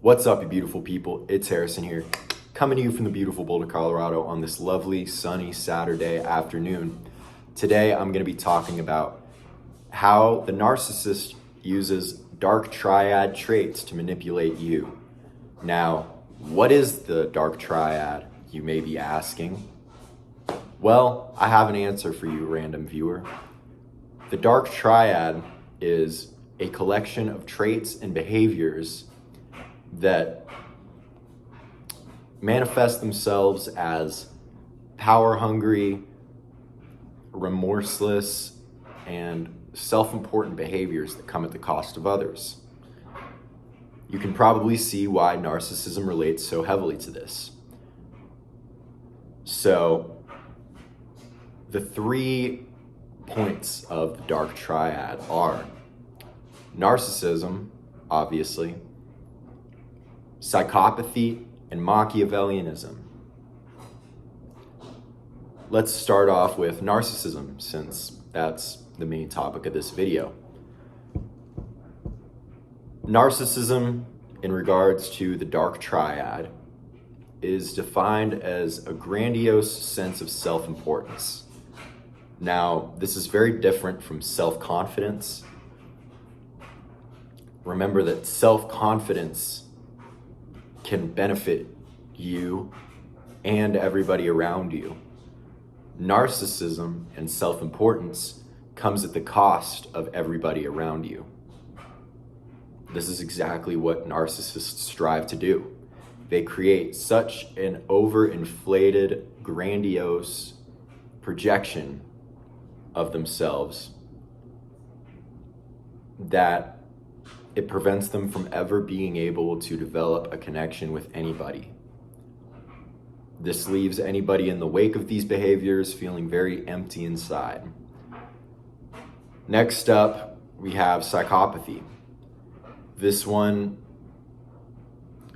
What's up, you beautiful people? It's Harrison here, coming to you from the beautiful Boulder, Colorado on this lovely, sunny Saturday afternoon. Today, I'm going to be talking about how the narcissist uses Dark Triad traits to manipulate you. Now, what is the Dark Triad, you may be asking? Well, I have an answer for you, random viewer. The Dark Triad is a collection of traits and behaviors that manifest themselves as power-hungry, remorseless, and self-important behaviors that come at the cost of others. You can probably see why narcissism relates so heavily to this. So, the 3 points of the Dark Triad are narcissism, obviously, psychopathy, and Machiavellianism. Let's start off with narcissism, since that's the main topic of this video. Narcissism, in regards to the Dark Triad, is defined as a grandiose sense of self-importance. Now, this is very different from self-confidence. Remember that self-confidence can benefit you and everybody around you. Narcissism and self-importance comes at the cost of everybody around you. This is exactly what narcissists strive to do. They create such an overinflated, grandiose projection of themselves that it prevents them from ever being able to develop a connection with anybody. This leaves anybody in the wake of these behaviors feeling very empty inside. Next up, we have psychopathy. This one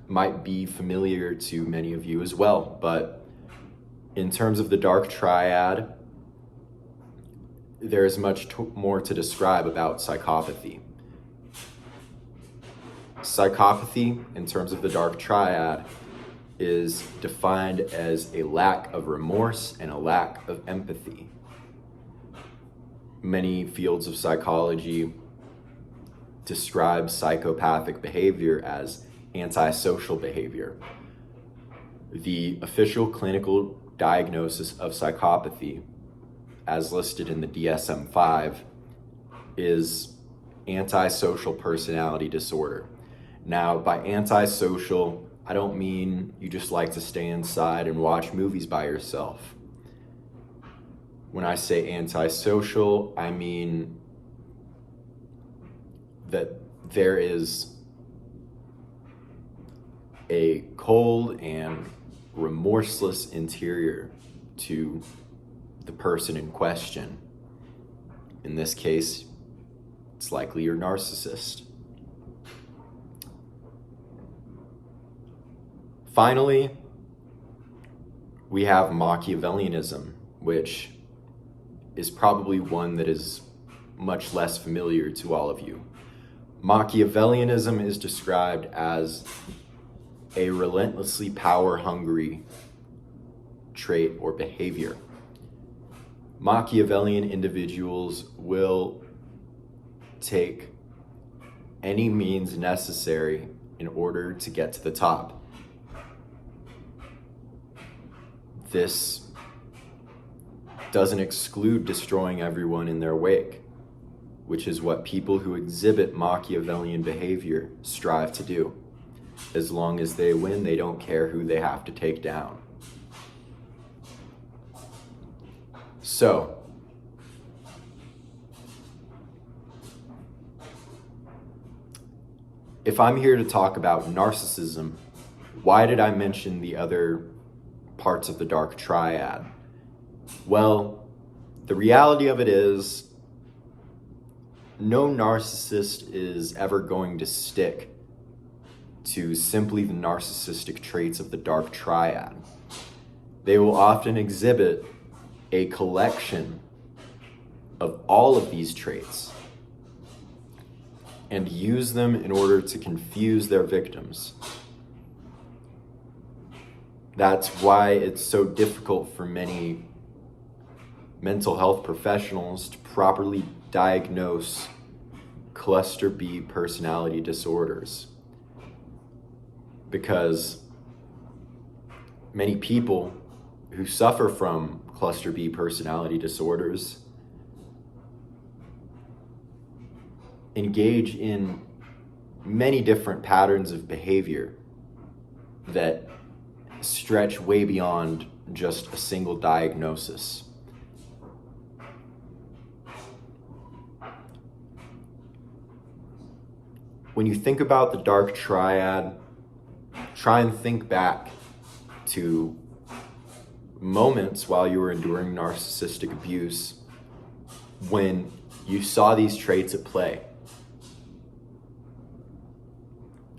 might be familiar to many of you as well, but in terms of the Dark Triad, there is much more to describe about psychopathy. Psychopathy, in terms of the Dark Triad, is defined as a lack of remorse and a lack of empathy. Many fields of psychology describe psychopathic behavior as antisocial behavior. The official clinical diagnosis of psychopathy, as listed in the DSM-5, is antisocial personality disorder. Now, by antisocial, I don't mean you just like to stay inside and watch movies by yourself. When I say antisocial, I mean that there is a cold and remorseless interior to the person in question. In this case, it's likely your narcissist. Finally, we have Machiavellianism, which is probably one that is much less familiar to all of you. Machiavellianism is described as a relentlessly power-hungry trait or behavior. Machiavellian individuals will take any means necessary in order to get to the top. This doesn't exclude destroying everyone in their wake, which is what people who exhibit Machiavellian behavior strive to do. As long as they win, they don't care who they have to take down. So, if I'm here to talk about narcissism, why did I mention the other parts of the Dark Triad? Well, the reality of it is, no narcissist is ever going to stick to simply the narcissistic traits of the Dark Triad. They will often exhibit a collection of all of these traits and use them in order to confuse their victims. That's why it's so difficult for many mental health professionals to properly diagnose cluster B personality disorders, because many people who suffer from cluster B personality disorders engage in many different patterns of behavior that stretch way beyond just a single diagnosis. When you think about the Dark Triad, try and think back to moments while you were enduring narcissistic abuse when you saw these traits at play.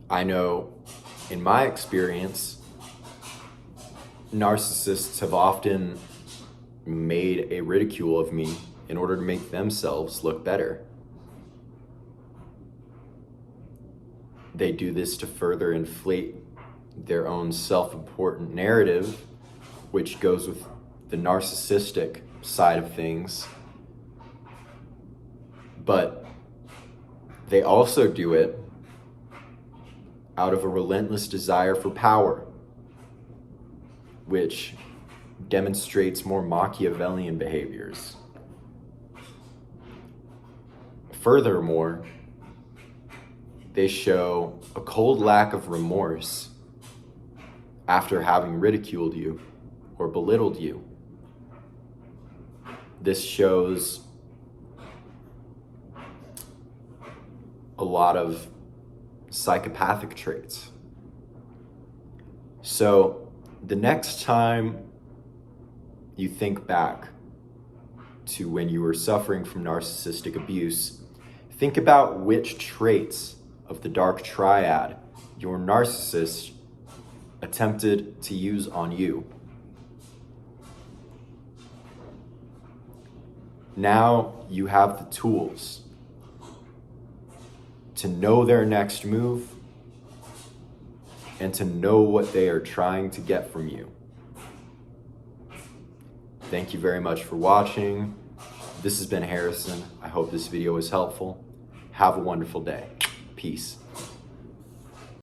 I know in my experience, narcissists have often made a ridicule of me in order to make themselves look better. They do this to further inflate their own self-important narrative, which goes with the narcissistic side of things. But they also do it out of a relentless desire for power, which demonstrates more Machiavellian behaviors. Furthermore, they show a cold lack of remorse after having ridiculed you or belittled you. This shows a lot of psychopathic traits. So the next time you think back to when you were suffering from narcissistic abuse, think about which traits of the Dark Triad your narcissist attempted to use on you. Now you have the tools to know their next move and to know what they are trying to get from you. Thank you very much for watching. This has been Harrison. I hope this video was helpful. Have a wonderful day. Peace.